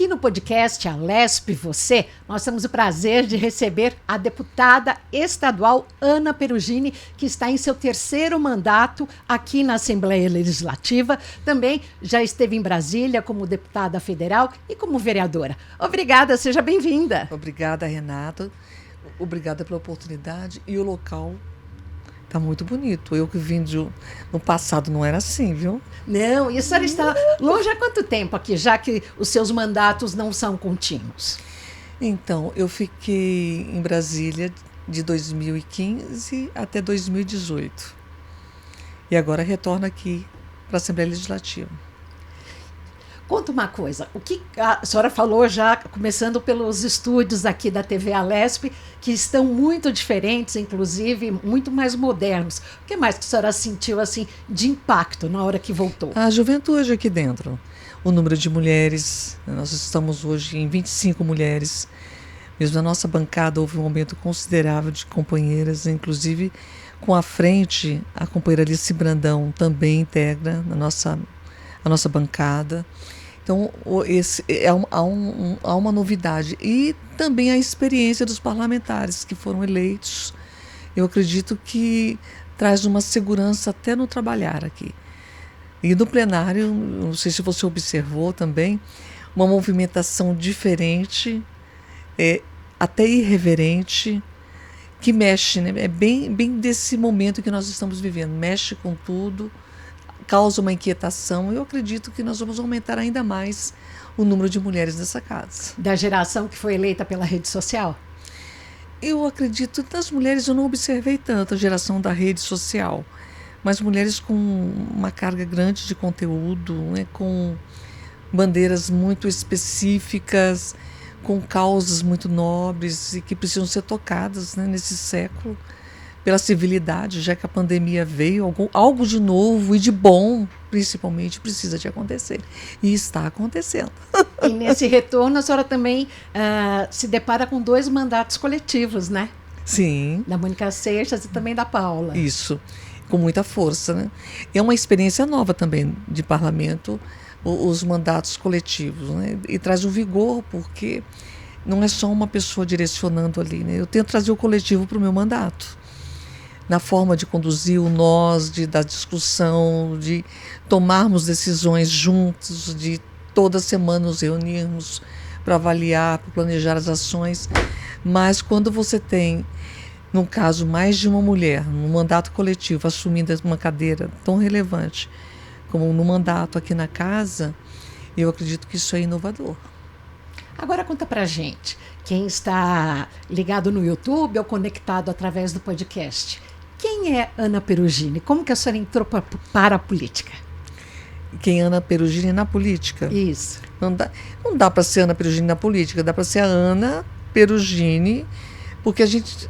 no podcast Alesp Você, nós temos o prazer de receber a deputada estadual Ana Perugini, que está em seu terceiro mandato aqui na Assembleia Legislativa. Também já esteve em Brasília como deputada federal e como vereadora. Obrigada, seja bem-vinda. Obrigada, Renata. Obrigada pela oportunidade. E o local está muito bonito. Eu que vim no passado não era assim, viu? Não, e a senhora está longe há quanto tempo aqui, já que os seus mandatos não são contínuos? Então, eu fiquei em Brasília de 2015 até 2018. E agora retorno aqui para a Assembleia Legislativa. Conta uma coisa, o que a senhora falou já, começando pelos estúdios aqui da TV Alesp, que estão muito diferentes, inclusive muito mais modernos. O que mais que a senhora sentiu assim de impacto na hora que voltou? A juventude aqui dentro, o número de mulheres, nós estamos hoje em 25 mulheres. Mesmo na nossa bancada houve um aumento considerável de companheiras, inclusive com a frente, a companheira Alice Brandão também integra a nossa bancada. Então, há uma novidade. E também a experiência dos parlamentares que foram eleitos. Eu acredito que traz uma segurança até no trabalhar aqui. E no plenário, não sei se você observou também, uma movimentação diferente, até irreverente, que mexe, né? É bem desse momento que nós estamos vivendo. Mexe com tudo, causa uma inquietação. Eu acredito que nós vamos aumentar ainda mais o número de mulheres nessa casa. Da geração que foi eleita pela rede social? Eu acredito que das mulheres eu não observei tanto a geração da rede social, mas mulheres com uma carga grande de conteúdo, né, com bandeiras muito específicas, com causas muito nobres e que precisam ser tocadas, né, nesse século, pela civilidade, já que a pandemia veio, algo de novo e de bom, principalmente, precisa de acontecer. E está acontecendo. E nesse retorno, a senhora também se depara com 2 mandatos coletivos, né? Sim. Da Mônica Seixas e também da Paula. Isso, com muita força, né? É uma experiência nova também de parlamento, os mandatos coletivos, né? E traz um vigor, porque não é só uma pessoa direcionando ali, né? Eu tento trazer o coletivo para o meu mandato, na forma de conduzir o nós, da discussão, de tomarmos decisões juntos, de toda semana nos reunirmos para avaliar, para planejar as ações. Mas quando você tem, no caso, mais de uma mulher no mandato coletivo assumindo uma cadeira tão relevante como no mandato aqui na casa, eu acredito que isso é inovador. Agora conta pra gente, quem está ligado no YouTube ou conectado através do podcast, quem é Ana Perugini? Como que a senhora entrou para a política? Quem é Ana Perugini na política? Isso. Não dá para ser Ana Perugini na política, dá para ser a Ana Perugini, porque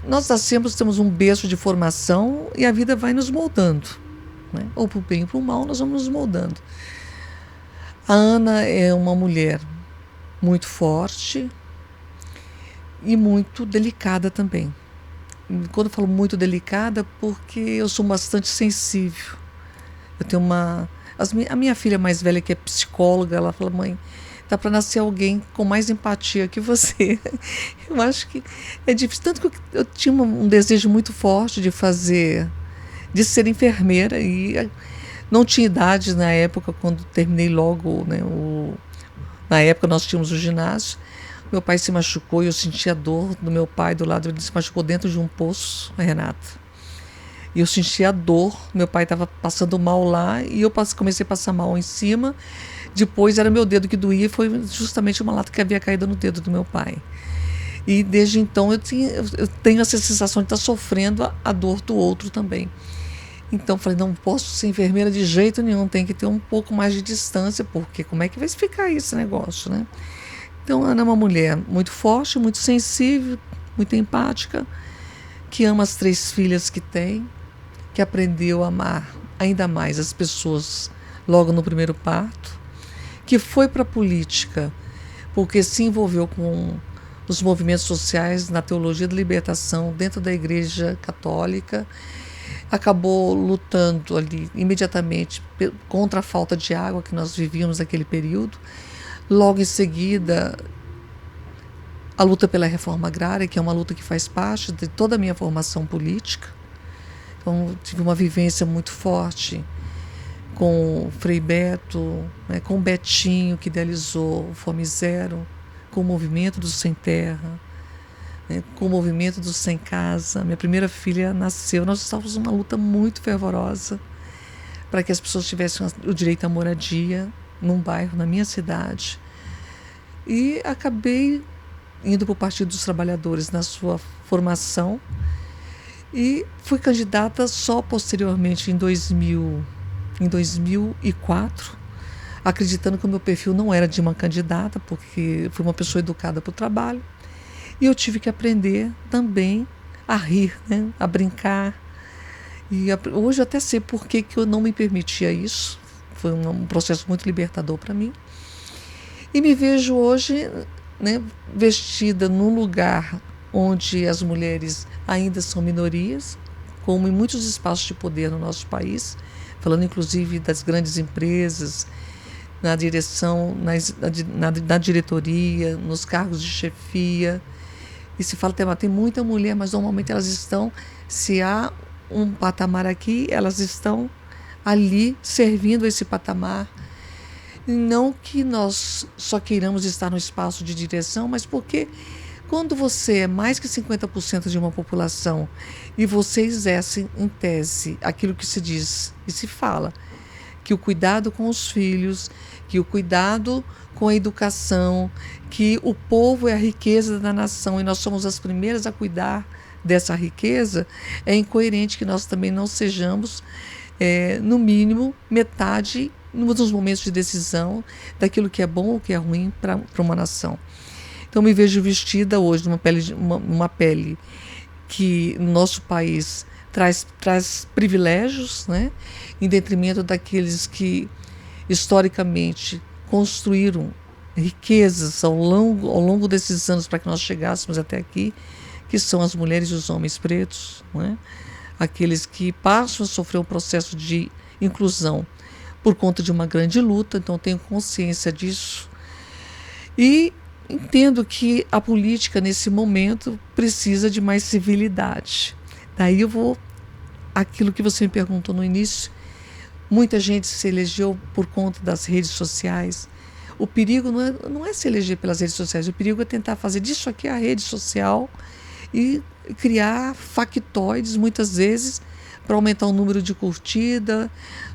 nós nascemos, temos um berço de formação e a vida vai nos moldando, né? Ou para o bem ou para o mal, nós vamos nos moldando. A Ana é uma mulher muito forte e muito delicada também. Quando eu falo muito delicada, porque eu sou bastante sensível. Eu tenho a minha filha mais velha, que é psicóloga, ela fala: mãe, dá para nascer alguém com mais empatia que você. Eu acho que é difícil. Tanto que eu tinha um desejo muito forte de ser enfermeira, e não tinha idade na época, quando terminei logo, né, na época nós tínhamos o ginásio. Meu pai se machucou e eu senti a dor do meu pai do lado. Ele se machucou dentro de um poço, Renata. E eu senti a dor. Meu pai estava passando mal lá e eu comecei a passar mal em cima. Depois era meu dedo que doía e foi justamente uma lata que havia caído no dedo do meu pai. E desde então eu tenho essa sensação de estar sofrendo a dor do outro também. Então falei, não posso ser enfermeira de jeito nenhum, tem que ter um pouco mais de distância, porque como é que vai ficar esse negócio, né? Então, Ana é uma mulher muito forte, muito sensível, muito empática, que ama as 3 filhas que tem, que aprendeu a amar ainda mais as pessoas logo no primeiro parto, que foi para a política porque se envolveu com os movimentos sociais na teologia da libertação dentro da Igreja Católica, acabou lutando ali imediatamente contra a falta de água que nós vivíamos naquele período. Logo em seguida, a luta pela reforma agrária, que é uma luta que faz parte de toda a minha formação política. Então, tive uma vivência muito forte com o Frei Beto, né, com o Betinho, que idealizou o Fome Zero, com o movimento dos Sem Terra, né, com o movimento dos Sem Casa. Minha primeira filha nasceu, nós estávamos numa luta muito fervorosa para que as pessoas tivessem o direito à moradia num bairro, na minha cidade. E acabei indo para o Partido dos Trabalhadores na sua formação e fui candidata só posteriormente em 2004, acreditando que o meu perfil não era de uma candidata, porque fui uma pessoa educada para o trabalho, e eu tive que aprender também a rir, né? A brincar. E hoje eu até sei por que eu não me permitia isso. Foi um processo muito libertador para mim. E me vejo hoje, né, vestida num lugar onde as mulheres ainda são minorias, como em muitos espaços de poder no nosso país, falando inclusive das grandes empresas, na direção, na diretoria, nos cargos de chefia. E se fala, tem muita mulher, mas normalmente elas estão, se há um patamar aqui, elas estão ali servindo esse patamar. Não que nós só queiramos estar no espaço de direção, mas porque quando você é mais que 50% de uma população e você exerce em tese aquilo que se diz e se fala, que o cuidado com os filhos, que o cuidado com a educação, que o povo é a riqueza da nação e nós somos as primeiras a cuidar dessa riqueza, é incoerente que nós também não sejamos, no mínimo, metade nos momentos de decisão daquilo que é bom ou que é ruim para uma nação. Então me vejo vestida hoje numa pele que no nosso país traz privilégios, né, em detrimento daqueles que historicamente construíram riquezas ao longo desses anos para que nós chegássemos até aqui, que são as mulheres e os homens pretos, né? Aqueles que passam a sofrer um processo de inclusão por conta de uma grande luta. Então tenho consciência disso e entendo que a política nesse momento precisa de mais civilidade. Daí eu vou àquilo que você me perguntou no início. Muita gente se elegeu por conta das redes sociais. O perigo não é se eleger pelas redes sociais, o perigo é tentar fazer disso aqui a rede social e criar factoides, muitas vezes, para aumentar o número de curtida,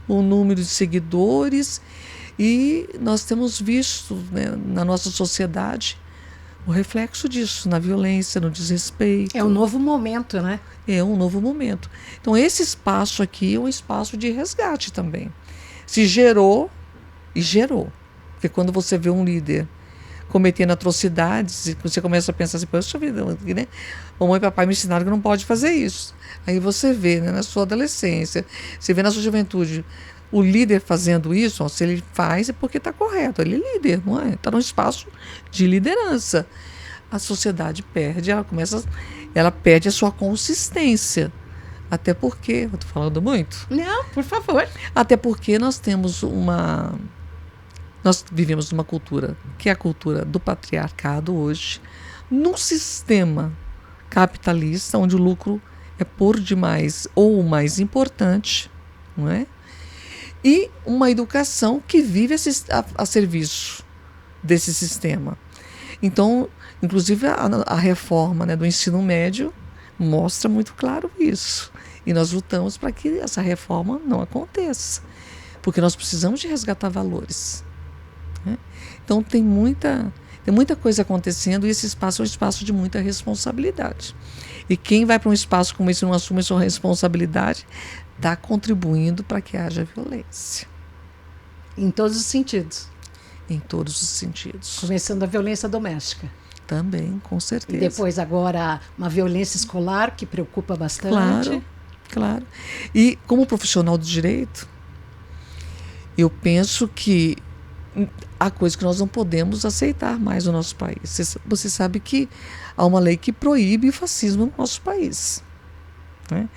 o número de seguidores. E nós temos visto, né, na nossa sociedade o reflexo disso, na violência, no desrespeito. É um novo momento, né? É um novo momento. Então esse espaço aqui é um espaço de resgate também. Se gerou e gerou. Porque quando você vê um líder cometendo atrocidades, e você começa a pensar assim, poxa vida, né? Mamãe e papai me ensinaram que não pode fazer isso. Aí você vê, né, na sua adolescência, você vê na sua juventude, o líder fazendo isso, ó, se ele faz é porque está correto, ele é líder, não é? Está num espaço de liderança. A sociedade perde, ela perde a sua consistência. Até porque, eu estou falando muito? Não, por favor. Até porque nós vivemos numa cultura, que é a cultura do patriarcado hoje, num sistema capitalista, onde o lucro é por demais ou o mais importante, não é? E uma educação que vive a serviço desse sistema. Então, inclusive a reforma, né, do ensino médio mostra muito claro isso. E nós lutamos para que essa reforma não aconteça, porque nós precisamos de resgatar valores, né? Então tem muita coisa acontecendo e esse espaço é um espaço de muita responsabilidade. E quem vai para um espaço como esse e não assume a sua responsabilidade está contribuindo para que haja violência. Em todos os sentidos. Em todos os sentidos. Começando a violência doméstica. Também, com certeza. E depois agora uma violência escolar que preocupa bastante. Claro, claro. E como profissional do direito, eu penso que há coisas que nós não podemos aceitar mais no nosso país. Você sabe que há uma lei que proíbe o fascismo no nosso país, né?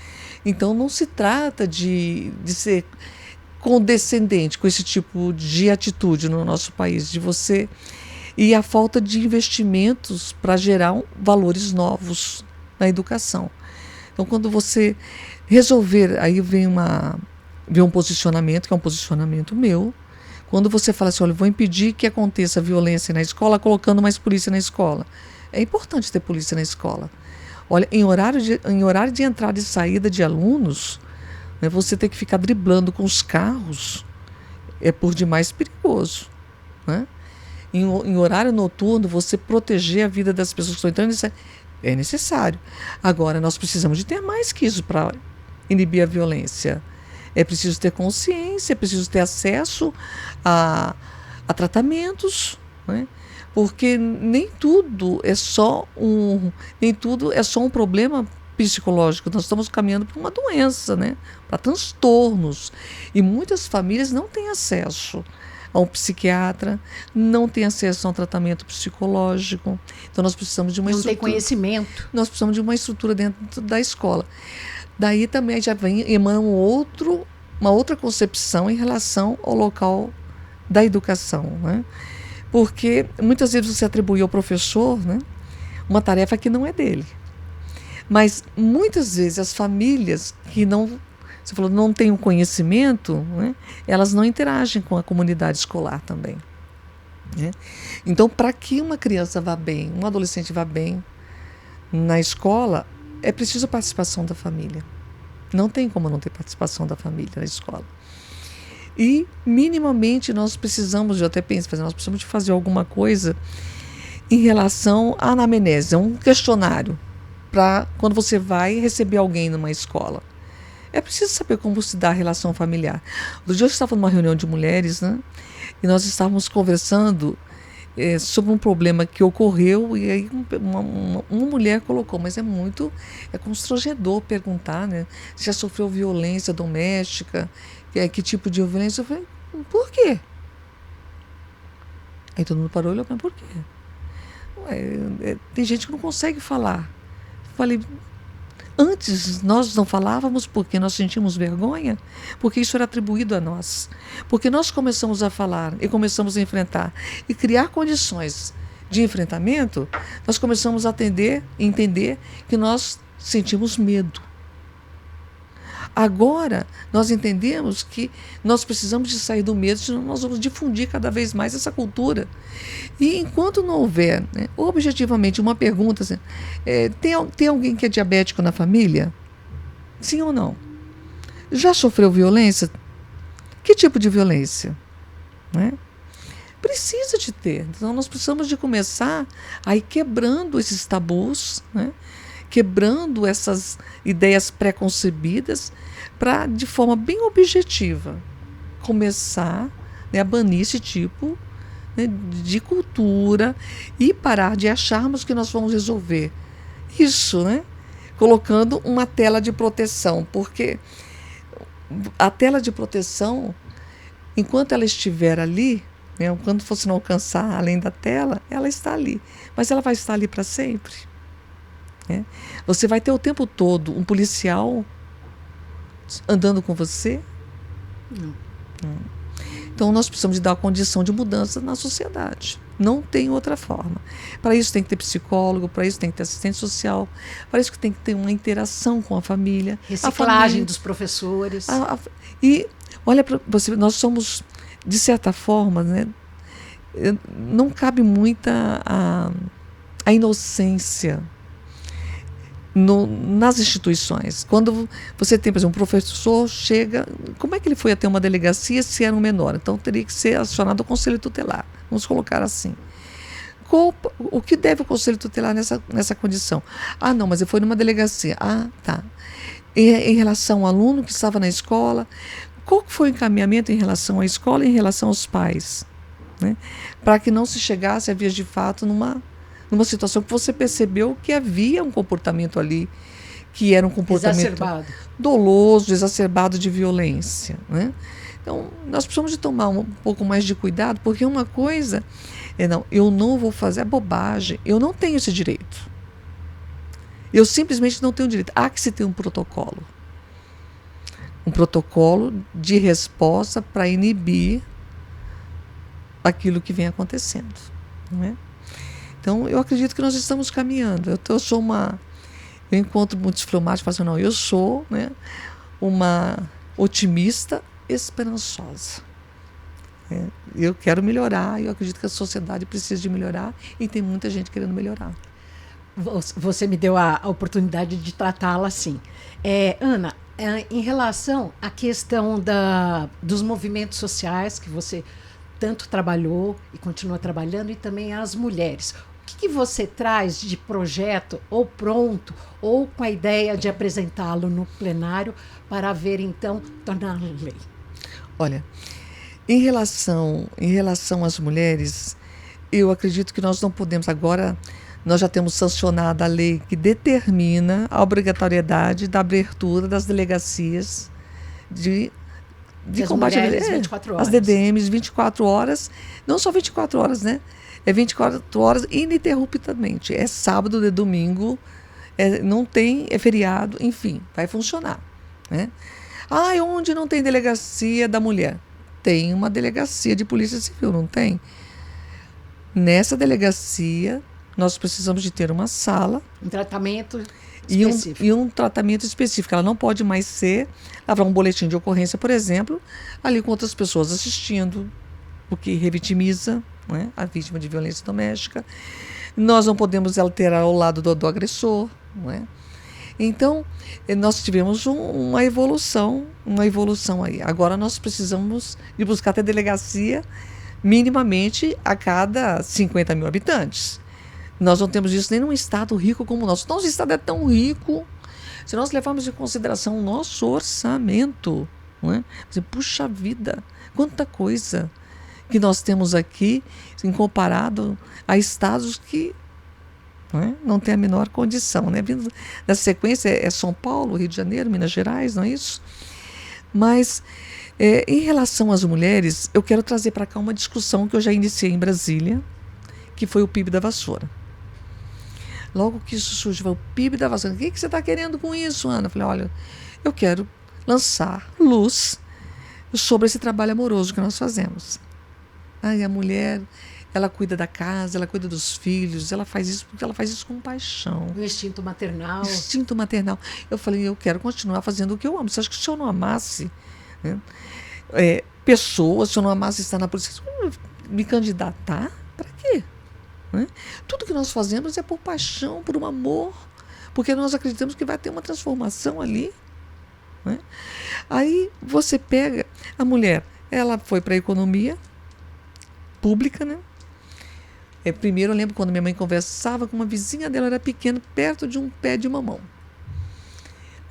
Então não se trata de ser condescendente com esse tipo de atitude no nosso país, de você e a falta de investimentos para gerar valores novos na educação. Então, quando você resolver, aí vem um posicionamento, que é um posicionamento meu, quando você fala assim, olha, vou impedir que aconteça violência na escola, colocando mais polícia na escola. É importante ter polícia na escola. Olha, em horário de entrada e saída de alunos, né, você ter que ficar driblando com os carros é por demais perigoso, né? Em horário noturno, você proteger a vida das pessoas que estão entrando, isso é necessário. Agora, nós precisamos de ter mais que isso para inibir a violência. É preciso ter consciência, é preciso ter acesso a tratamentos, né? Porque nem tudo é só um problema psicológico. Nós estamos caminhando para uma doença, né? Para transtornos. E muitas famílias não têm acesso a um psiquiatra, não têm acesso a um tratamento psicológico. Então nós precisamos de uma estrutura. Não tem conhecimento. Nós precisamos de uma estrutura dentro da escola. Daí também já emana uma outra concepção em relação ao local da educação, né? Porque muitas vezes você atribui ao professor, né, uma tarefa que não é dele. Mas muitas vezes as famílias que você falou, não têm o conhecimento, né, elas não interagem com a comunidade escolar também, né? Então, para que uma criança vá bem, um adolescente vá bem na escola, é preciso a participação da família. Não tem como não ter participação da família na escola. E, minimamente, nós precisamos, eu até penso, nós precisamos de fazer alguma coisa em relação à anamnese, um questionário, para quando você vai receber alguém numa escola. É preciso saber como se dá a relação familiar. Outro dia eu estava numa reunião de mulheres, né, e nós estávamos conversando sobre um problema que ocorreu, e aí uma mulher colocou, mas é constrangedor perguntar, né, se já sofreu violência doméstica, que tipo de violência. Eu falei, por quê? Aí todo mundo parou e olhou, mas por quê? Tem gente que não consegue falar. Falei, antes nós não falávamos porque nós sentimos vergonha, porque isso era atribuído a nós. Porque nós começamos a falar e começamos a enfrentar e criar condições de enfrentamento, nós começamos a entender que nós sentimos medo. Agora, nós entendemos que nós precisamos de sair do medo, senão nós vamos difundir cada vez mais essa cultura. E enquanto não houver, né, objetivamente, uma pergunta, assim, tem alguém que é diabético na família? Sim ou não? Já sofreu violência? Que tipo de violência? Né? Precisa de ter. Então, nós precisamos de começar a ir quebrando esses tabus, né? Quebrando essas ideias pré-concebidas para, de forma bem objetiva, começar, né, a banir esse tipo, né, de cultura e parar de acharmos que nós vamos resolver isso, né, colocando uma tela de proteção, porque a tela de proteção, enquanto ela estiver ali, né, quando você não alcançar além da tela, ela está ali, mas ela vai estar ali para sempre. Você vai ter o tempo todo um policial andando com você? Não. Então nós precisamos de dar uma condição de mudança na sociedade. Não tem outra forma. Para isso tem que ter psicólogo, para isso tem que ter assistente social, para isso tem que ter uma interação com a família. Reciclagem dos professores. E olha para você, nós somos, de certa forma, né, não cabe muita a inocência nas instituições. Quando você tem, por exemplo, um professor chega, como é que ele foi até uma delegacia se era um menor? Então teria que ser acionado o conselho tutelar. Vamos colocar assim. O que deve o conselho tutelar nessa condição? Ah, não, mas ele foi numa delegacia. Ah, tá. Em relação ao aluno que estava na escola, qual foi o encaminhamento em relação à escola e em relação aos pais? Né? Para que não se chegasse a vias de fato numa situação que você percebeu que havia um comportamento ali, que era um comportamento doloso, exacerbado de violência, né? Então, nós precisamos de tomar um pouco mais de cuidado, porque uma coisa eu não vou fazer, é bobagem, eu não tenho esse direito. Eu simplesmente não tenho direito. Há que se ter um protocolo. um protocolo de resposta para inibir aquilo que vem acontecendo, não é? Então, eu acredito que nós estamos caminhando. Eu encontro muitos diplomáticos e falo assim, não, eu sou, né, uma otimista esperançosa. Eu quero melhorar, eu acredito que a sociedade precisa de melhorar e tem muita gente querendo melhorar. Você me deu a oportunidade de tratá-la assim. Ana, em relação à questão dos movimentos sociais que você tanto trabalhou e continua trabalhando, e também as mulheres, o que você traz de projeto, ou pronto, ou com a ideia de apresentá-lo no plenário para ver, então, torná-lo lei? Olha, em relação às mulheres, eu acredito que nós não podemos agora. Nós já temos sancionado a lei que determina a obrigatoriedade da abertura das delegacias de combate às 24 horas. As DDMs 24 horas, não só 24 horas, né? É 24 horas ininterruptamente. É sábado, de domingo, não tem, é feriado, enfim, vai funcionar, né? Onde não tem delegacia da mulher? Tem uma delegacia de polícia civil, não tem? Nessa delegacia, nós precisamos de ter uma sala. Um tratamento específico. E um tratamento específico. Ela não pode mais ser lavar um boletim de ocorrência, por exemplo, ali com outras pessoas assistindo, o que revitimiza, né, a vítima de violência doméstica. Nós não podemos alterar ao lado do agressor. Não é? Então, nós tivemos uma evolução aí. Agora nós precisamos de buscar até delegacia minimamente a cada 50 mil habitantes. Nós não temos isso nem num estado rico como o nosso. Nosso estado é tão rico, se nós levarmos em consideração o nosso orçamento, não é? Puxa vida, quanta coisa que nós temos aqui, em comparado a estados que não tem a menor condição, né? Vindo na sequência é São Paulo, Rio de Janeiro, Minas Gerais, não é isso? Mas em relação às mulheres, eu quero trazer para cá uma discussão que eu já iniciei em Brasília, que foi o PIB da vassoura. Logo que isso surgiu, o PIB da vassoura. O que você está querendo com isso, Ana? Eu falei, olha, eu quero lançar luz sobre esse trabalho amoroso que nós fazemos. A mulher, ela cuida da casa, ela cuida dos filhos, ela faz isso porque ela faz isso com paixão. O instinto maternal. Instinto maternal. Eu falei, eu quero continuar fazendo o que eu amo. Você acha que se eu não amasse, né, pessoas, se eu não amasse estar na polícia, me candidatar? Para quê? Né? Tudo que nós fazemos é por paixão, por um amor, porque nós acreditamos que vai ter uma transformação ali. Né? Aí você pega a mulher, ela foi para a economia pública, né? Primeiro eu lembro quando minha mãe conversava com uma vizinha dela, era pequena, perto de um pé de mamão.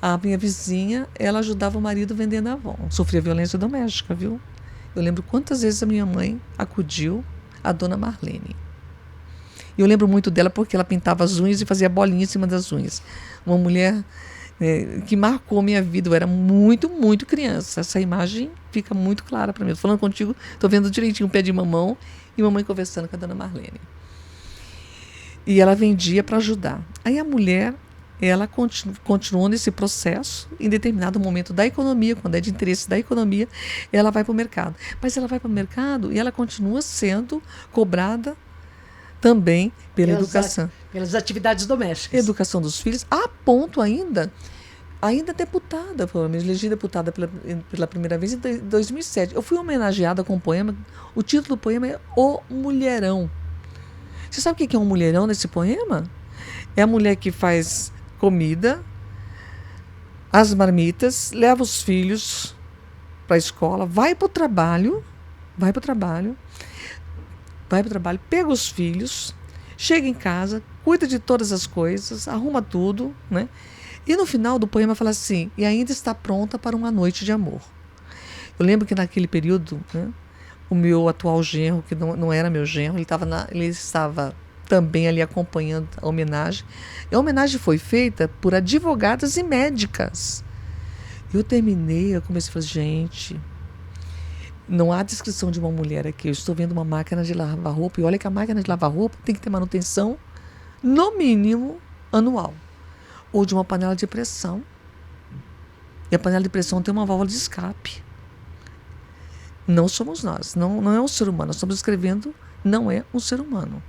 A minha vizinha, ela ajudava o marido vendendo Avon, sofria violência doméstica, viu? Eu lembro quantas vezes a minha mãe acudiu a dona Marlene. E eu lembro muito dela porque ela pintava as unhas e fazia bolinha em cima das unhas. Uma mulher que marcou minha vida. Eu era muito, muito criança. Essa imagem fica muito clara para mim. Estou falando contigo, estou vendo direitinho o pé de mamão e mamãe conversando com a dona Marlene. E ela vendia para ajudar. Aí a mulher, ela continuou nesse processo. Em determinado momento da economia, quando é de interesse da economia, ela vai para o mercado. Mas ela vai para o mercado e ela continua sendo cobrada também pela educação. Pelas atividades domésticas. Educação dos filhos, a ponto ainda deputada, me elegi deputada pela primeira vez em 2007. Eu fui homenageada com um poema, o título do poema é O Mulherão. Você sabe o que é um mulherão nesse poema? É a mulher que faz comida, as marmitas, leva os filhos para a escola, vai para o trabalho, pega os filhos, chega em casa, cuida de todas as coisas, arruma tudo, né? E no final do poema fala assim, e ainda está pronta para uma noite de amor. Eu lembro que naquele período, né, o meu atual genro, que não era meu genro, ele estava também ali acompanhando a homenagem. E a homenagem foi feita por advogadas e médicas. Eu terminei, eu comecei a falar, gente, não há descrição de uma mulher aqui. Eu estou vendo uma máquina de lavar roupa. E olha que a máquina de lavar roupa tem que ter manutenção, no mínimo, anual. Ou de uma panela de pressão. E a panela de pressão tem uma válvula de escape. Não somos nós, não é um ser humano. Nós estamos escrevendo, não é um ser humano.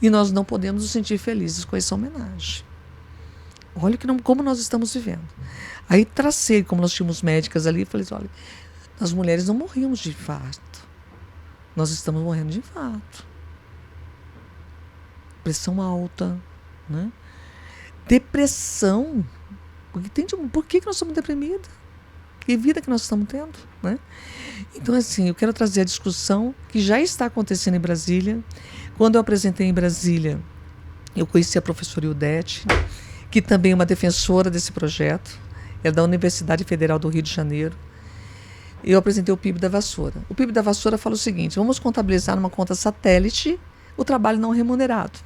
E nós não podemos nos sentir felizes com essa homenagem. Olha como nós estamos vivendo. Aí tracei, como nós tínhamos médicas ali, falei, olha, as mulheres não morríamos de infarto. Nós estamos morrendo de infarto. Pressão alta, né? Depressão. Por que nós somos deprimidos? Que vida que nós estamos tendo, né? Então, assim, eu quero trazer a discussão que já está acontecendo em Brasília. Quando eu apresentei em Brasília, eu conheci a professora Ildete, que também é uma defensora desse projeto, é da Universidade Federal do Rio de Janeiro. Eu apresentei o PIB da Vassoura. O PIB da Vassoura fala o seguinte: vamos contabilizar numa conta satélite o trabalho não remunerado,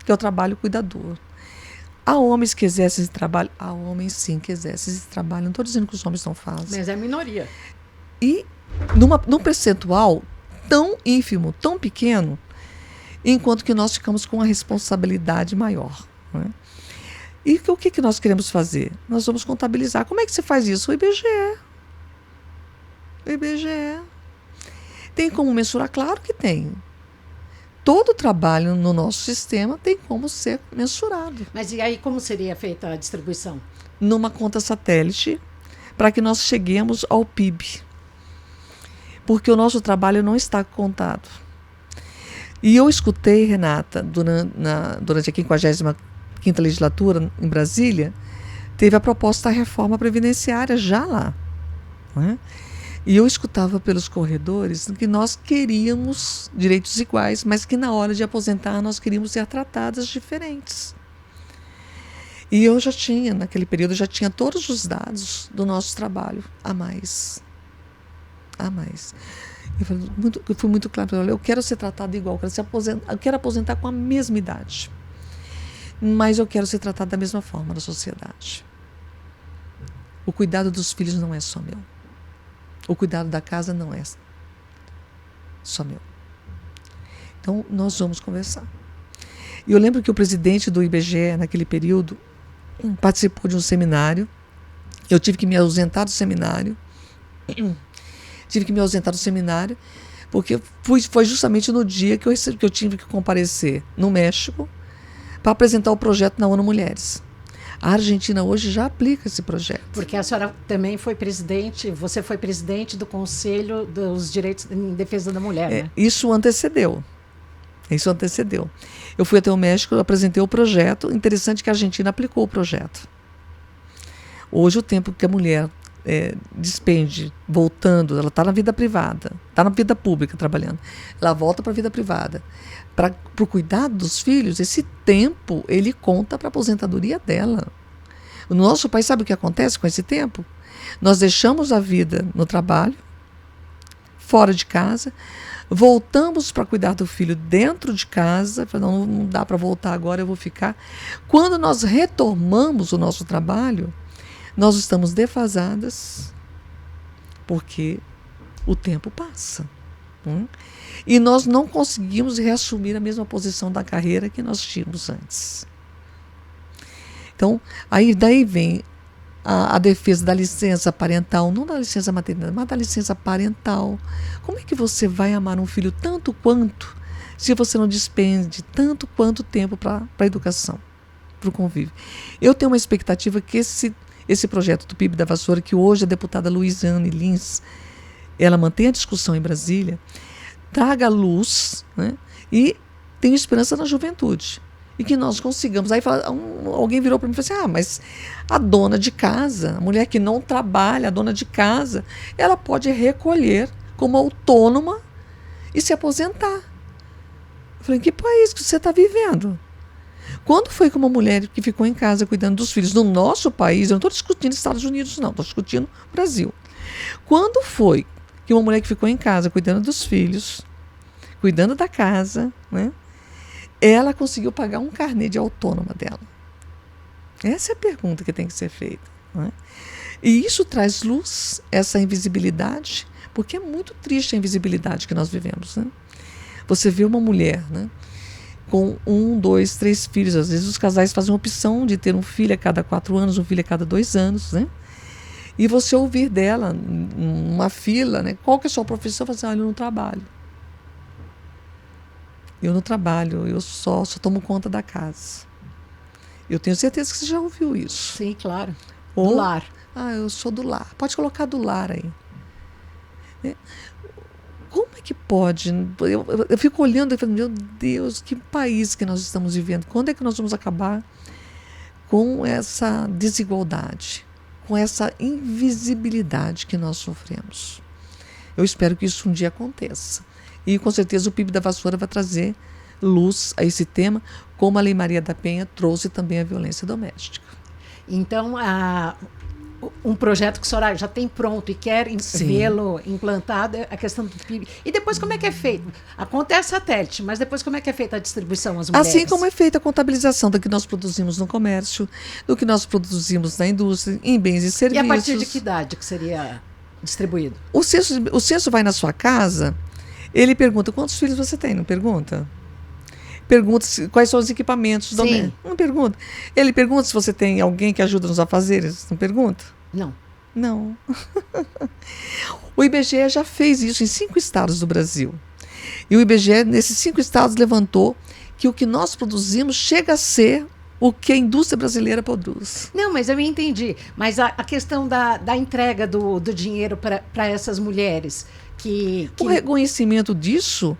que é o trabalho cuidador. Há homens que exercem esse trabalho? Há homens, sim, que exercem esse trabalho. Não estou dizendo que os homens não fazem. Mas é minoria. E num percentual tão ínfimo, tão pequeno, enquanto que nós ficamos com uma responsabilidade maior, né? E o que nós queremos fazer? Nós vamos contabilizar. Como é que você faz isso? O IBGE. O IBGE. Tem como mensurar? Claro que tem. Todo trabalho no nosso sistema tem como ser mensurado. Mas e aí como seria feita a distribuição? Numa conta satélite, para que nós cheguemos ao PIB. Porque o nosso trabalho não está contado. E eu escutei, Renata, durante a 55ª legislatura em Brasília, teve a proposta da reforma previdenciária já lá, né? E eu escutava pelos corredores que nós queríamos direitos iguais, mas que na hora de aposentar nós queríamos ser tratadas diferentes. E eu já tinha, naquele período, já tinha todos os dados do nosso trabalho a mais. A mais. Eu fui muito claro para ela: eu quero ser tratada igual, eu quero aposentar com a mesma idade. Mas eu quero ser tratada da mesma forma na sociedade. O cuidado dos filhos não é só meu. O cuidado da casa não é só meu. Então, nós vamos conversar. E eu lembro que o presidente do IBGE, naquele período, participou de um seminário. Eu tive que me ausentar do seminário. Porque foi justamente no dia que eu tive que comparecer no México para apresentar o projeto na ONU Mulheres. A Argentina hoje já aplica esse projeto. Porque a senhora também foi presidente, você foi presidente do Conselho dos Direitos em Defesa da Mulher, né? Isso antecedeu. Eu fui até o México, apresentei o projeto. Interessante que a Argentina aplicou o projeto. Hoje o tempo que a mulher despende voltando, ela está na vida privada, está na vida pública trabalhando, ela volta para a vida privada. Para o cuidado dos filhos, esse tempo ele conta para a aposentadoria dela. No nosso país, sabe o que acontece com esse tempo? Nós deixamos a vida no trabalho, fora de casa, voltamos para cuidar do filho dentro de casa, não dá para voltar agora, eu vou ficar. Quando nós retomamos o nosso trabalho, nós estamos defasadas, porque o tempo passa. E nós não conseguimos reassumir a mesma posição da carreira que nós tínhamos antes. Então, daí vem a defesa da licença parental, não da licença maternidade, mas da licença parental. Como é que você vai amar um filho tanto quanto, se você não despende tanto quanto tempo para a educação, para o convívio? Eu tenho uma expectativa que esse projeto do PIB da Vassoura, que hoje a deputada Luiziane Lins, ela mantém a discussão em Brasília, traga luz, né? E tenho esperança na juventude. E que nós consigamos. Aí alguém virou para mim e falou assim: mas a dona de casa, a mulher que não trabalha, a dona de casa, ela pode recolher como autônoma e se aposentar. Eu falei: em que país que você está vivendo? Quando foi que uma mulher que ficou em casa cuidando dos filhos no nosso país, eu não estou discutindo Estados Unidos, não, estou discutindo Brasil. Quando foi que uma mulher que ficou em casa cuidando dos filhos, cuidando da casa, né, ela conseguiu pagar um carnê de autônoma dela? Essa é a pergunta que tem que ser feita, né? E isso traz luz, essa invisibilidade, porque é muito triste a invisibilidade que nós vivemos, né? Você vê uma mulher, né, com 1, 2, 3 filhos. Às vezes os casais fazem a opção de ter um filho a cada 4 anos, um filho a cada 2 anos, né? E você ouvir dela, numa fila, né? Qual que é a sua profissão? Você fala assim, olha, eu não trabalho. Eu não trabalho, eu só tomo conta da casa. Eu tenho certeza que você já ouviu isso. Sim, claro. Ou, do lar. Eu sou do lar. Pode colocar do lar aí. Como é que pode? Eu fico olhando e falando, meu Deus, que país que nós estamos vivendo. Quando é que nós vamos acabar com essa desigualdade, com essa invisibilidade que nós sofremos? Eu espero que isso um dia aconteça. E com certeza o PIB da Vassoura vai trazer luz a esse tema, como a Lei Maria da Penha trouxe também a violência doméstica. Então, um projeto que a senhora já tem pronto e quer vê-lo implantado é a questão do PIB. E depois como é que é feito? Acontece satélite, mas depois como é que é feita a distribuição às mulheres? Assim como é feita a contabilização do que nós produzimos no comércio, do que nós produzimos na indústria, em bens e serviços. E a partir de que idade que seria distribuído? O censo vai na sua casa, ele pergunta quantos filhos você tem, não pergunta? Pergunta quais são os equipamentos domésticos. Não pergunta. Ele pergunta se você tem alguém que ajuda nos afazeres. Não pergunta? Não. Não. O IBGE já fez isso em 5 estados do Brasil. E o IBGE, nesses 5 estados, levantou que o que nós produzimos chega a ser o que a indústria brasileira produz. Não, mas eu entendi. Mas a questão da entrega do dinheiro para essas mulheres. O reconhecimento disso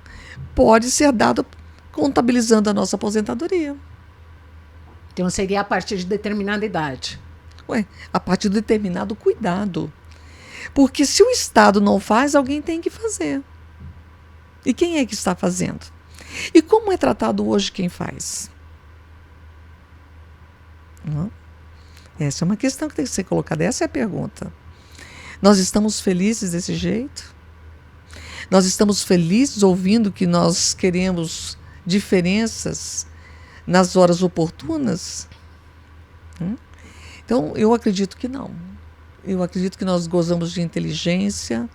pode ser dado contabilizando a nossa aposentadoria. Então seria a partir de determinada idade. A partir de determinado cuidado. Porque se o Estado não faz, alguém tem que fazer. E quem é que está fazendo? E como é tratado hoje quem faz? Não? Essa é uma questão que tem que ser colocada. Essa é a pergunta. Nós estamos felizes desse jeito? Nós estamos felizes ouvindo que nós queremos diferenças nas horas oportunas? Então, eu acredito que não. Eu acredito que nós gozamos de inteligência,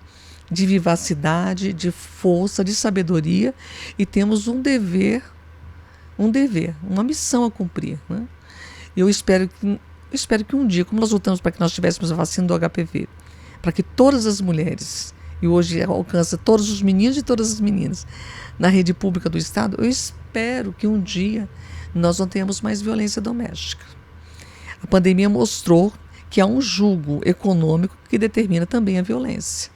de vivacidade, de força, de sabedoria e temos um dever, uma missão a cumprir. Né? Eu espero que um dia, como nós lutamos para que nós tivéssemos a vacina do HPV, para que todas as mulheres, e hoje alcança todos os meninos e todas as meninas, na rede pública do Estado, eu espero que um dia nós não tenhamos mais violência doméstica. A pandemia mostrou que há um jugo econômico que determina também a violência.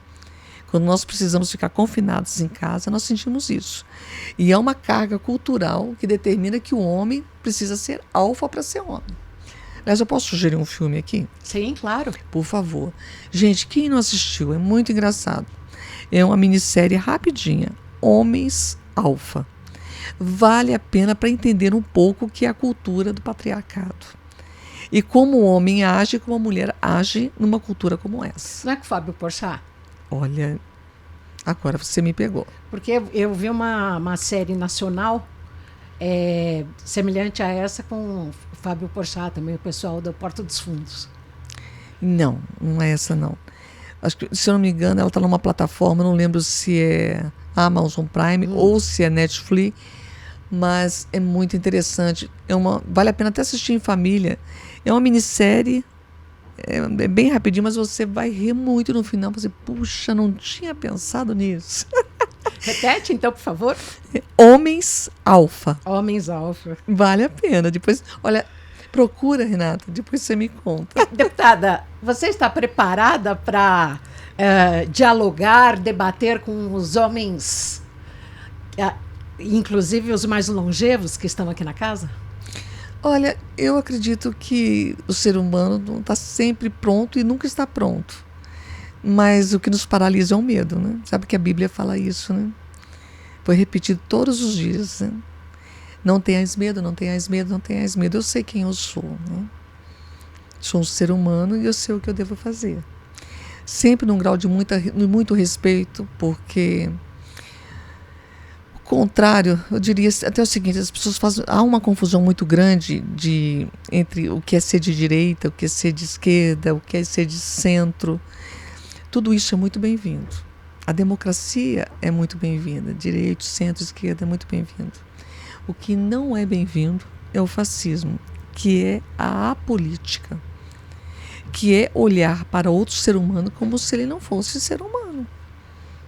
Quando nós precisamos ficar confinados em casa, nós sentimos isso. E há uma carga cultural que determina que o homem precisa ser alfa para ser homem. Aliás, eu posso sugerir um filme aqui? Sim, claro. Por favor. Gente, quem não assistiu, é muito engraçado. É uma minissérie rapidinha, Homens Alfa. Vale a pena para entender um pouco o que é a cultura do patriarcado. E como o homem age, como a mulher age numa cultura como essa. Não é com o Fábio Porchat? Olha, agora você me pegou. Porque eu vi uma série nacional semelhante a essa com o Fábio Porchat, também o pessoal do Porta dos Fundos. Não é essa não. Acho que, se eu não me engano, ela está numa plataforma, não lembro se é Amazon Prime ou se é Netflix, mas é muito interessante. Vale a pena até assistir em família. É uma minissérie, é bem rapidinho, mas você vai rir muito no final. Você, puxa, não tinha pensado nisso. Repete, então, por favor. Homens Alfa. Homens Alfa. Vale a pena. Depois, olha, procura, Renata, depois você me conta. Deputada, você está preparada para dialogar, debater com os homens, inclusive os mais longevos que estão aqui na casa? Olha, eu acredito que o ser humano não está sempre pronto e nunca está pronto. Mas o que nos paralisa é o medo, né? Sabe que a Bíblia fala isso, né? Foi repetido todos os dias, né? Não tenhas medo, não tenhas medo, não tenhas medo. Eu sei quem eu sou, né? Sou um ser humano e eu sei o que eu devo fazer. Sempre num grau de muito respeito, porque o contrário, eu diria até o seguinte, as pessoas há uma confusão muito grande entre o que é ser de direita, o que é ser de esquerda, o que é ser de centro. Tudo isso é muito bem-vindo. A democracia é muito bem-vinda, direito, centro, esquerda é muito bem-vindo. O que não é bem-vindo é o fascismo, que é a apolítica. que é olhar para outro ser humano como se ele não fosse ser humano.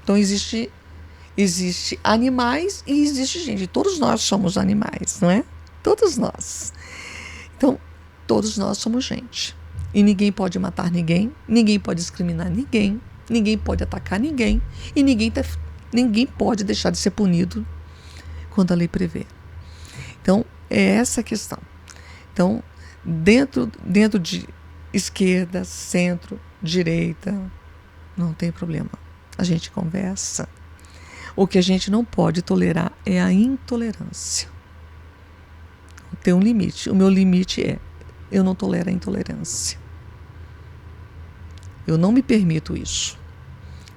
Então existe animais e existe gente. Todos nós somos animais, não é? Todos nós. Então, todos nós somos gente. E ninguém pode matar ninguém, ninguém pode discriminar ninguém, ninguém pode atacar ninguém e ninguém pode deixar de ser punido quando a lei prevê. Então, é essa a questão. Então, dentro de esquerda, centro, direita, não tem problema. A gente conversa. O que a gente não pode tolerar é a intolerância. Tem um limite. O meu limite é: eu não tolero a intolerância. Eu não me permito isso.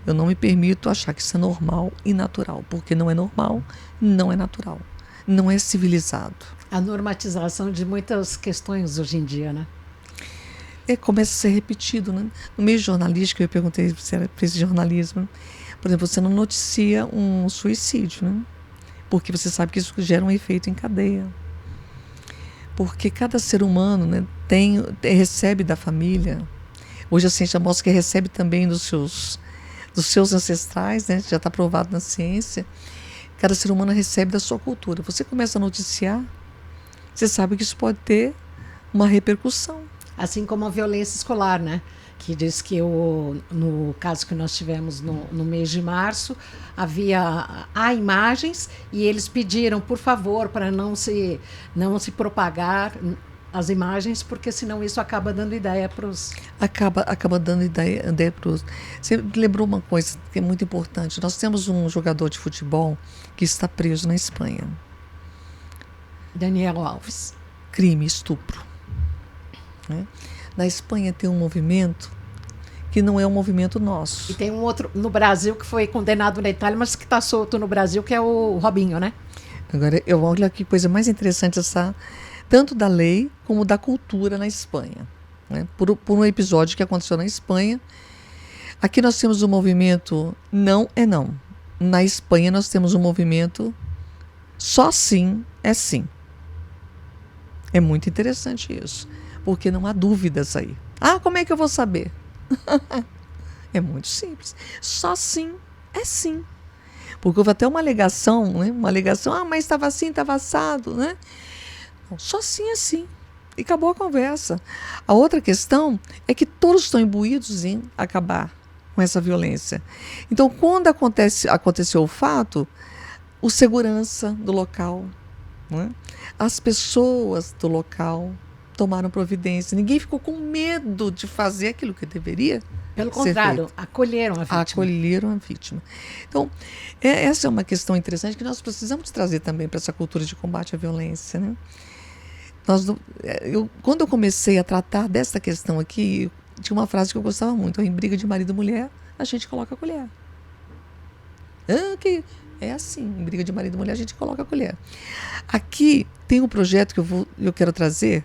Eu não me permito achar que isso é normal e natural, porque não é normal, não é natural, não é civilizado. A normatização de muitas questões hoje em dia, né? Começa a ser repetido, né? No meio jornalístico, eu perguntei se era para esse jornalismo. Por exemplo, você não noticia um suicídio, né? Porque você sabe que isso gera um efeito em cadeia. Porque cada ser humano, né, recebe da família. Hoje a ciência mostra que recebe também dos seus ancestrais, né? Já está provado na ciência. Cada ser humano recebe da sua cultura. Você começa a noticiar, você sabe que isso pode ter uma repercussão. Assim como a violência escolar, né? Que diz que no caso que nós tivemos no mês de março, há imagens e eles pediram, por favor, para não se propagar as imagens, porque senão isso acaba dando ideia para os... Acaba dando ideia para os... Você lembrou uma coisa que é muito importante. Nós temos um jogador de futebol que está preso na Espanha. Daniel Alves. Crime, estupro. Né? Na Espanha tem um movimento que não é um movimento nosso. E tem um outro no Brasil que foi condenado na Itália, mas que está solto no Brasil, que é o Robinho, né? Agora, olha que coisa mais interessante tanto da lei como da cultura na Espanha. Né? Por um episódio que aconteceu na Espanha. Aqui nós temos o movimento não é não. Na Espanha nós temos um movimento só sim é sim. É muito interessante isso. Porque não há dúvidas aí. Como é que eu vou saber? É muito simples. Só sim é sim. Porque houve até uma alegação, né? Mas estava assim, estava assado, né? Não, só sim é sim. E acabou a conversa. A outra questão é que todos estão imbuídos em acabar com essa violência. Então, quando aconteceu o fato, o segurança do local, né? As pessoas do local tomaram providência. Ninguém ficou com medo de fazer aquilo que deveria. Pelo contrário, acolheram a vítima. Acolheram a vítima. Então, essa é uma questão interessante que nós precisamos trazer também para essa cultura de combate à violência. Né? Quando eu comecei a tratar dessa questão aqui, tinha uma frase que eu gostava muito: em briga de marido e mulher, a gente coloca a colher. É assim, em briga de marido e mulher, a gente coloca a colher. Aqui tem um projeto que eu quero trazer,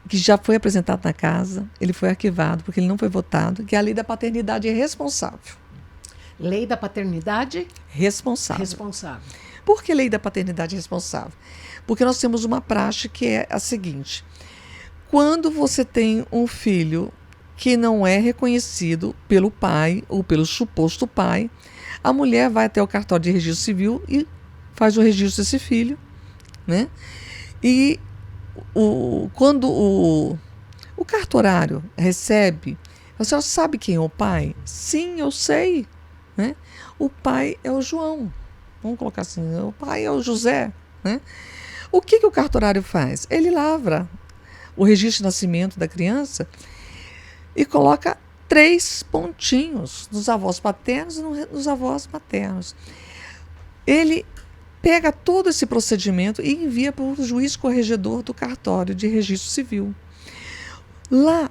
que já foi apresentado na casa, ele foi arquivado porque ele não foi votado, que é a Lei da Paternidade Responsável. Lei da Paternidade Responsável. Por que Lei da Paternidade Responsável? Porque nós temos uma praxe que é a seguinte: quando você tem um filho que não é reconhecido pelo pai ou pelo suposto pai, a mulher vai até o cartório de registro civil e faz o registro desse filho, né? E quando o cartorário recebe, a senhora sabe quem é o pai? Sim, eu sei. Né? O pai é o João. Vamos colocar assim, o pai é o José. Né? O que o cartorário faz? Ele lavra o registro de nascimento da criança e coloca 3 pontinhos nos avós paternos e nos avós maternos. Ele pega todo esse procedimento e envia para o juiz corregedor do cartório de registro civil. Lá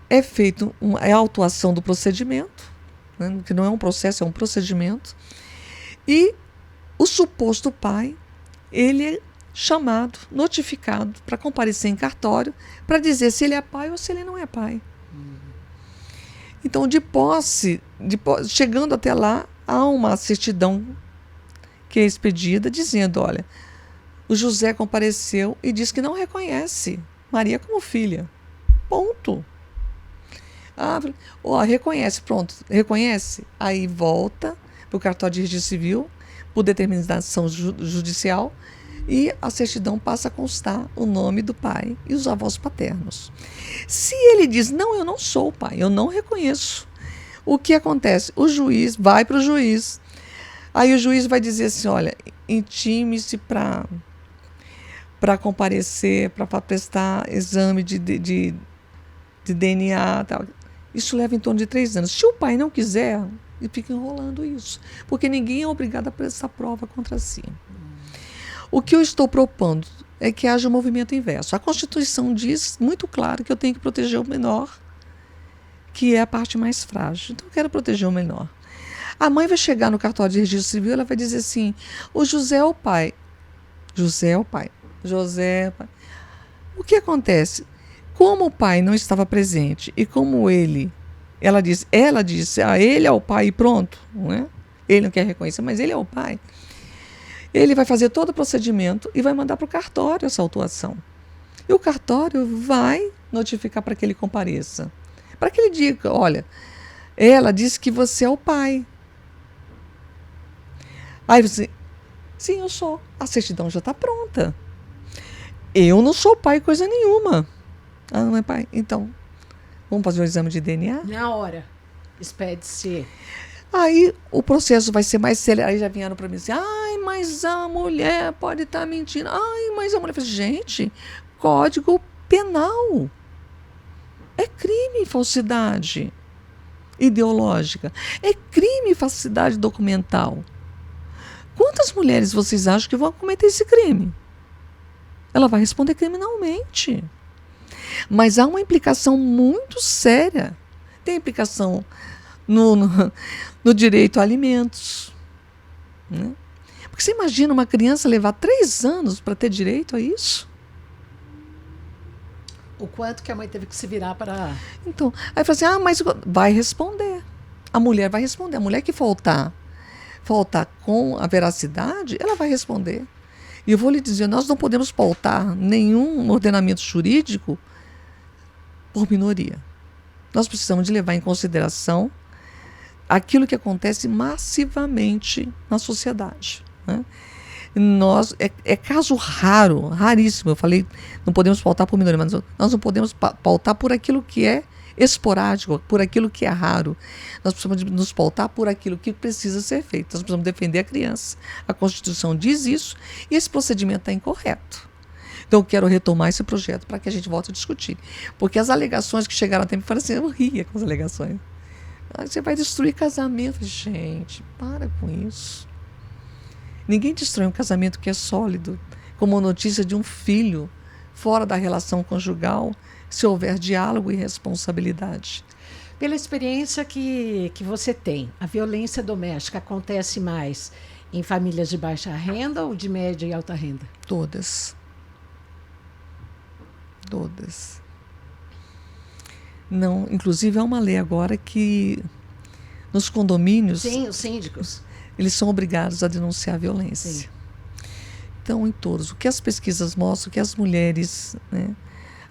é feita a autuação do procedimento, né, que não é um processo, é um procedimento, e o suposto pai, ele é chamado, notificado para comparecer em cartório para dizer se ele é pai ou se ele não é pai. Então, de posse, chegando até lá, há uma certidão que é expedida dizendo: olha, o José compareceu e diz que não reconhece Maria como filha. Ponto. Ah, ó, reconhece, pronto, reconhece. Aí volta para o cartório de registro civil, por determinação judicial, e a certidão passa a constar o nome do pai e os avós paternos. Se ele diz, não, eu não sou o pai, eu não reconheço, o que acontece? O juiz vai para o juiz, aí o juiz vai dizer assim, olha, intime-se para comparecer, para prestar exame de DNA, tal. Isso leva em torno de 3 anos. Se o pai não quiser, ele fica enrolando isso, porque ninguém é obrigado a prestar prova contra si. O que eu estou propondo é que haja um movimento inverso. A Constituição diz muito claro que eu tenho que proteger o menor, que é a parte mais frágil. Então eu quero proteger o menor. A mãe vai chegar no cartório de registro civil, ela vai dizer assim, o José é o pai. José é o pai. José é o pai. O que acontece? Como o pai não estava presente e como ela disse, ele é o pai e pronto, não é? Ele não quer reconhecer, mas ele é o pai. Ele vai fazer todo o procedimento e vai mandar para o cartório essa autuação. E o cartório vai notificar para que ele compareça. Para que ele diga, olha, ela disse que você é o pai. Aí você, sim, eu sou. A certidão já está pronta. Eu não sou pai coisa nenhuma. Ah, não é pai? Então, vamos fazer um exame de DNA? Na hora. Expede-se. Aí o processo vai ser mais sério. Aí já vieram para mim assim, ai, mas a mulher pode estar mentindo. Ai, mas a mulher... Gente, Código Penal. É crime falsidade ideológica. É crime falsidade documental. Quantas mulheres vocês acham que vão cometer esse crime? Ela vai responder criminalmente. Mas há uma implicação muito séria. Tem implicação no direito a alimentos. Né? Porque você imagina uma criança levar 3 anos para ter direito a isso? O quanto que a mãe teve que se virar para... Então, aí fala assim, mas vai responder. A mulher vai responder. A mulher que faltar com a veracidade, ela vai responder. E eu vou lhe dizer, nós não podemos pautar nenhum ordenamento jurídico por minoria. Nós precisamos de levar em consideração aquilo que acontece massivamente na sociedade. Né? É caso raro, raríssimo. Eu falei, não podemos pautar por minoria, mas nós não podemos pautar por aquilo que é esporádico, por aquilo que é raro. Nós precisamos de nos pautar por aquilo que precisa ser feito. Nós precisamos defender a criança. A Constituição diz isso e esse procedimento está incorreto. Então eu quero retomar esse projeto para que a gente volte a discutir. Porque as alegações que chegaram até mim, falaram assim, eu ria com as alegações. Você vai destruir casamento. Gente, para com isso. Ninguém destrói um casamento que é sólido, como a notícia de um filho fora da relação conjugal, se houver diálogo e responsabilidade. Pela experiência que você tem, a violência doméstica acontece mais em famílias de baixa renda ou de média e alta renda? Todas. Todas. Não, inclusive há uma lei agora que nos condomínios... Sim, os síndicos. Eles são obrigados a denunciar a violência. Sim. Então, em todos, o que as pesquisas mostram, que as mulheres, né,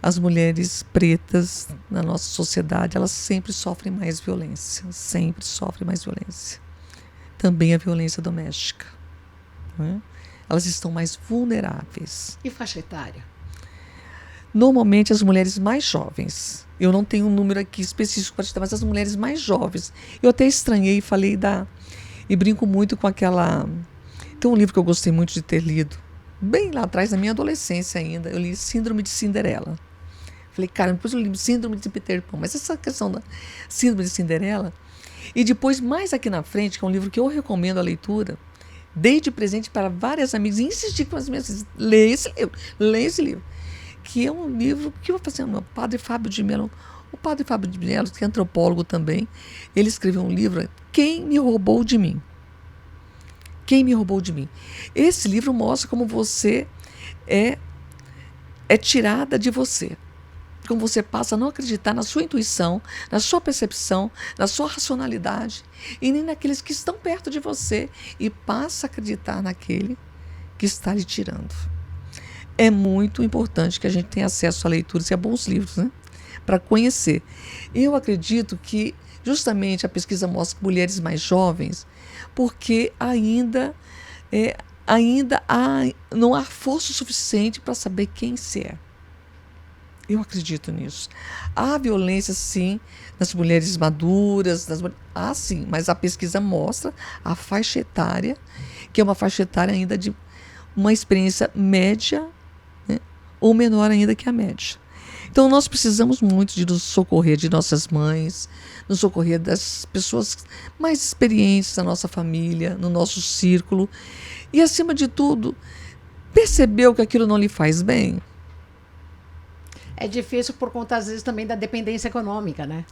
as mulheres pretas na nossa sociedade, elas sempre sofrem mais violência. Sempre sofrem mais violência. Também a violência doméstica. Né? Elas estão mais vulneráveis. E faixa etária? Normalmente as mulheres mais jovens. Eu não tenho um número aqui específico para te dar, mas as mulheres mais jovens. Eu até estranhei e falei e brinco muito com aquela... Tem um livro que eu gostei muito de ter lido, bem lá atrás, na minha adolescência ainda. Eu li Síndrome de Cinderela. Falei, cara, depois eu li Síndrome de Peter Pan. Mas essa questão da Síndrome de Cinderela... E depois, mais aqui na frente, que é um livro que eu recomendo a leitura, dei de presente para várias amigas, e insisti com as minhas... Leia esse livro. Que é um livro que eu vou fazer, o padre Fábio de Mello, que é antropólogo também, ele escreveu um livro, Quem Me Roubou de Mim? Quem Me Roubou de Mim? Esse livro mostra como você é tirada de você. Como você passa a não acreditar na sua intuição, na sua percepção, na sua racionalidade, e nem naqueles que estão perto de você, e passa a acreditar naquele que está lhe tirando. É muito importante que a gente tenha acesso a leituras e a bons livros, né? para conhecer. Eu acredito que justamente a pesquisa mostra que mulheres mais jovens, porque não há força suficiente para saber quem se é. Eu acredito nisso. Há violência, sim, nas mulheres maduras, sim, mas a pesquisa mostra a faixa etária, que é uma faixa etária ainda de uma experiência média, né, ou menor ainda que a média. Então, nós precisamos muito de nos socorrer de nossas mães, nos socorrer das pessoas mais experientes da nossa família, no nosso círculo. E, acima de tudo, percebeu que aquilo não lhe faz bem? É difícil por conta, às vezes, também da dependência econômica, né?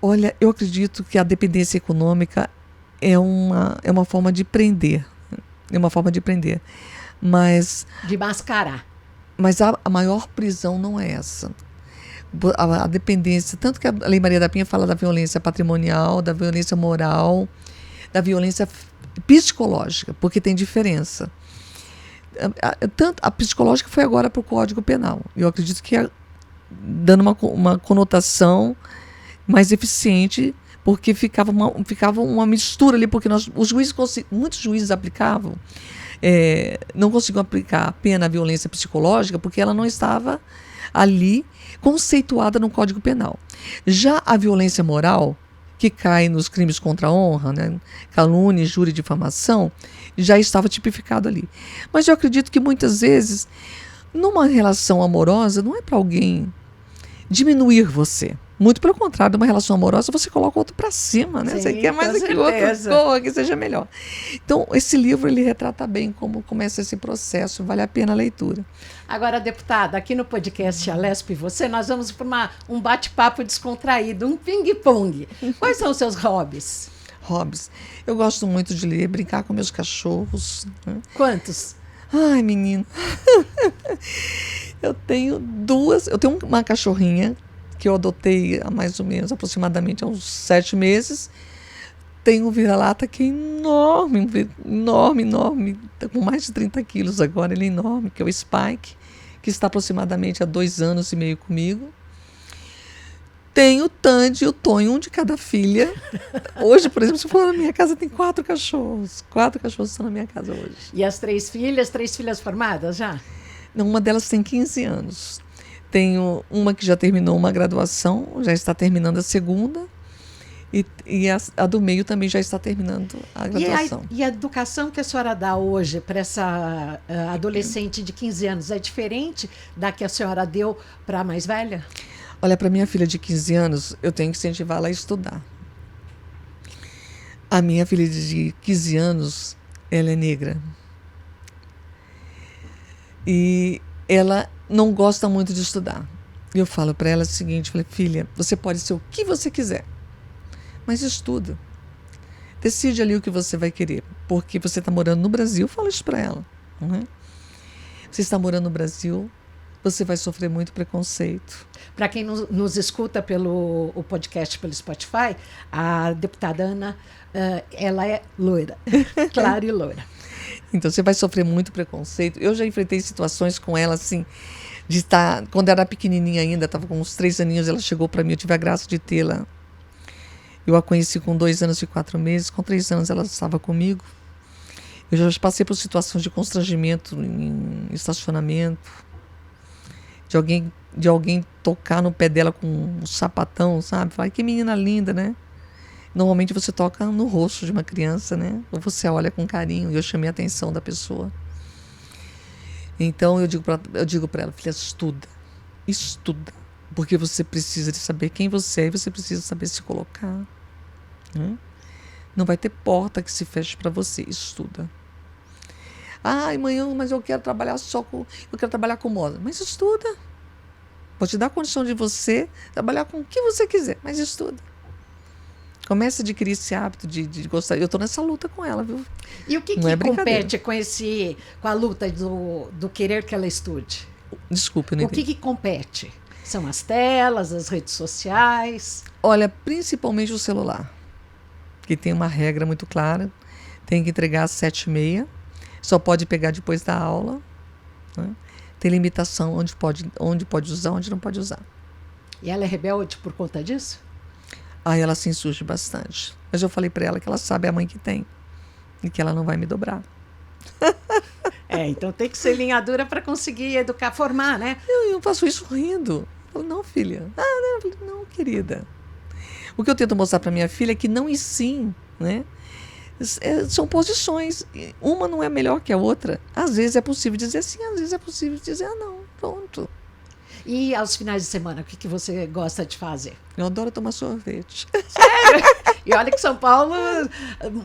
Olha, eu acredito que a dependência econômica é uma forma de prender. É uma forma de prender. Mas... de mascarar. Mas a maior prisão não é essa. A dependência, tanto que a Lei Maria da Penha fala da violência patrimonial, da violência moral, da violência psicológica, porque tem diferença. Tanto a psicológica foi agora para o Código Penal. Eu acredito que dando uma conotação mais eficiente, porque ficava uma mistura ali, porque muitos juízes aplicavam, não conseguiam aplicar a pena à violência psicológica porque ela não estava ali conceituada no Código Penal. Já a violência moral, que cai nos crimes contra a honra, né, calúnia, injúria e difamação, já estava tipificado ali. Mas eu acredito que muitas vezes, numa relação amorosa, não é para alguém diminuir você. Muito pelo contrário, numa relação amorosa, você coloca o outro para cima, né? Sim, você quer mais que o outro que seja melhor. Então, esse livro, ele retrata bem como começa esse processo, vale a pena a leitura. Agora, deputada, aqui no podcast Alesp e Você, nós vamos para um bate-papo descontraído, um ping-pong. Quais são os seus hobbies? Hobbies. Eu gosto muito de ler, brincar com meus cachorros. Né? Quantos? Ai, menino. Eu tenho uma cachorrinha que eu adotei há mais ou menos, aproximadamente há uns 7 meses. Tem um vira-lata que é enorme, tá com mais de 30 quilos agora, ele é enorme, que é o Spike, que está aproximadamente há 2 anos e meio comigo. Tem o Tandy e o Tonho, um de cada filha. Hoje, por exemplo, se for na minha casa, tem 4 cachorros. 4 cachorros estão na minha casa hoje. E as 3 filhas formadas já? Não, uma delas tem 15 anos. Tenho uma que já terminou uma graduação, já está terminando a segunda, e a do meio também já está terminando a graduação. E a educação que a senhora dá hoje para essa adolescente de 15 anos é diferente da que a senhora deu para a mais velha? Olha, para minha filha de 15 anos, eu tenho que incentivá-la a estudar. A minha filha de 15 anos, ela é negra. E ela não gosta muito de estudar. Eu falo para ela o seguinte, falei, filha, você pode ser o que você quiser, mas estuda. Decide ali o que você vai querer, porque você está morando no Brasil, fala isso para ela. Não é? Você está morando no Brasil, você vai sofrer muito preconceito. Para quem nos escuta pelo podcast, pelo Spotify, a deputada Ana, ela é loira, clara e loira. Então, você vai sofrer muito preconceito. Eu já enfrentei situações com ela, assim, de estar... Quando ela era pequenininha ainda, estava com uns 3 aninhos, ela chegou para mim, eu tive a graça de tê-la. Eu a conheci com 2 anos e 4 meses, com 3 anos ela estava comigo. Eu já passei por situações de constrangimento em estacionamento, de alguém tocar no pé dela com um sapatão, sabe? Falar, que menina linda, né? Normalmente você toca no rosto de uma criança, né? Ou você olha com carinho, e eu chamei a atenção da pessoa. Então eu digo para ela, filha, estuda, porque você precisa de saber quem você é e você precisa saber se colocar. Né? Não vai ter porta que se feche para você, estuda. Ai, mãe, mas eu quero trabalhar com moda. Mas estuda. Vou te dar a condição de você trabalhar com o que você quiser, mas estuda. Comece a adquirir esse hábito de gostar. Eu estou nessa luta com ela, viu? E o que compete com a luta do querer que ela estude? Desculpa, não entendi. O que compete? São as telas, as redes sociais? Olha, principalmente o celular, que tem uma regra muito clara. Tem que entregar às 7h30. Só pode pegar depois da aula. Né? Tem limitação onde pode usar, onde não pode usar. E ela é rebelde por conta disso? Aí ela se insurge bastante. Mas eu falei para ela que ela sabe a mãe que tem e que ela não vai me dobrar. Então tem que ser linha dura para conseguir educar, formar, né? Eu faço isso rindo. Eu falo, não, filha. Não, querida. O que eu tento mostrar para minha filha é que não e sim, né? São posições. Uma não é melhor que a outra. Às vezes é possível dizer sim, às vezes é possível dizer não. Pronto. E aos finais de semana, o que você gosta de fazer? Eu adoro tomar sorvete. Sério? E olha que São Paulo,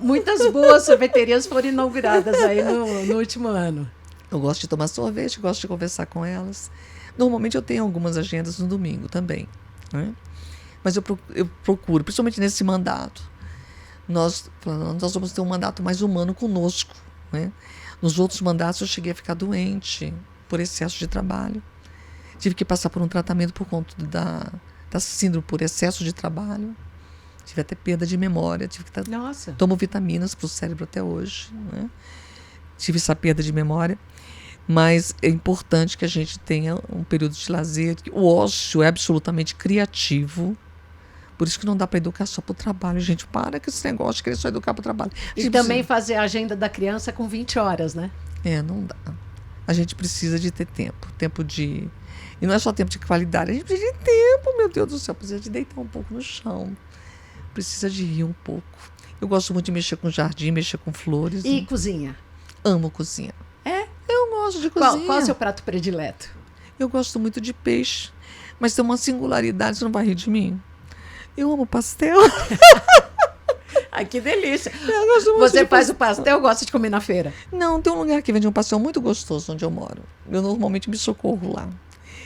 muitas boas sorveterias foram inauguradas aí no último ano. Eu gosto de tomar sorvete, gosto de conversar com elas. Normalmente eu tenho algumas agendas no domingo também, né? Mas eu procuro, principalmente nesse mandato. Nós vamos ter um mandato mais humano conosco, né? Nos outros mandatos eu cheguei a ficar doente por excesso de trabalho. Tive que passar por um tratamento por conta da síndrome por excesso de trabalho. Tive até perda de memória. Tomo vitaminas para o cérebro até hoje, né? Tive essa perda de memória. Mas é importante que a gente tenha um período de lazer. O ócio é absolutamente criativo. Por isso que não dá para educar só para o trabalho. Gente, para com esse negócio de querer só educar para o trabalho. E também fazer a agenda da criança com 20 horas, né? Não dá. A gente precisa de ter tempo. Tempo de... E não é só tempo de qualidade. A gente precisa de tempo, meu Deus do céu. Precisa de deitar um pouco no chão. Precisa de rir um pouco. Eu gosto muito de mexer com jardim, mexer com flores. E cozinha? Amo cozinha. Eu gosto de cozinha. Qual é o seu prato predileto? Eu gosto muito de peixe. Mas tem uma singularidade, você não vai rir de mim? Eu amo pastel. Ai, que delícia. Você faz o pastel ou gosta de comer na feira? Não, tem um lugar que vende um pastel muito gostoso onde eu moro. Eu normalmente me socorro lá.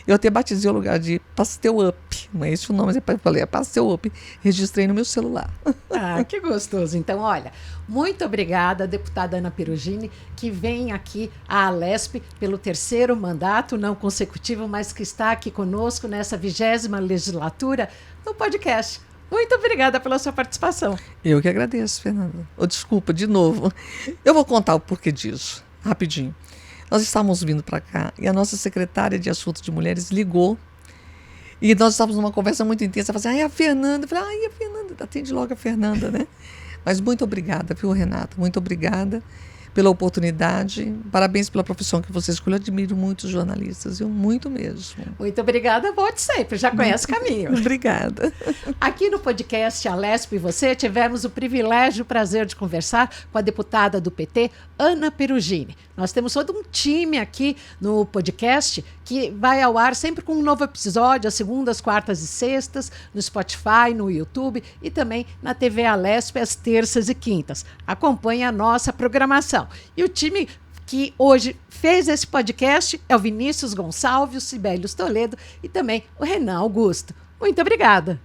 Eu até batizei o lugar de Pastel Up. Não é esse o nome, mas eu falei, é Pastel Up. Registrei no meu celular. Ah, que gostoso. Então, olha, muito obrigada, deputada Ana Perugini, que vem aqui à Alesp pelo 3º mandato, não consecutivo, mas que está aqui conosco nessa 20ª legislatura no podcast. Muito obrigada pela sua participação. Eu que agradeço, Fernanda. Desculpa, de novo. Eu vou contar o porquê disso, rapidinho. Nós estávamos vindo para cá e a nossa secretária de Assuntos de Mulheres ligou e nós estávamos numa conversa muito intensa. Ela falou assim, a Fernanda. Eu falei, a Fernanda, atende logo a Fernanda, né? Mas muito obrigada, viu, Renata? Muito obrigada pela oportunidade. Parabéns pela profissão que você escolheu. Eu admiro muito os jornalistas, viu? Muito mesmo. Muito obrigada, volte sempre. Já conhece o caminho. Obrigada. Aqui no podcast Alesp e Você, tivemos o privilégio e o prazer de conversar com a deputada do PT, Ana Perugini. Nós temos todo um time aqui no podcast que vai ao ar sempre com um novo episódio, às segundas, quartas e sextas, no Spotify, no YouTube e também na TV Alesp, às terças e quintas. Acompanhe a nossa programação. E o time que hoje fez esse podcast é o Vinícius Gonçalves, o Sibelius Toledo e também o Renan Augusto. Muito obrigada.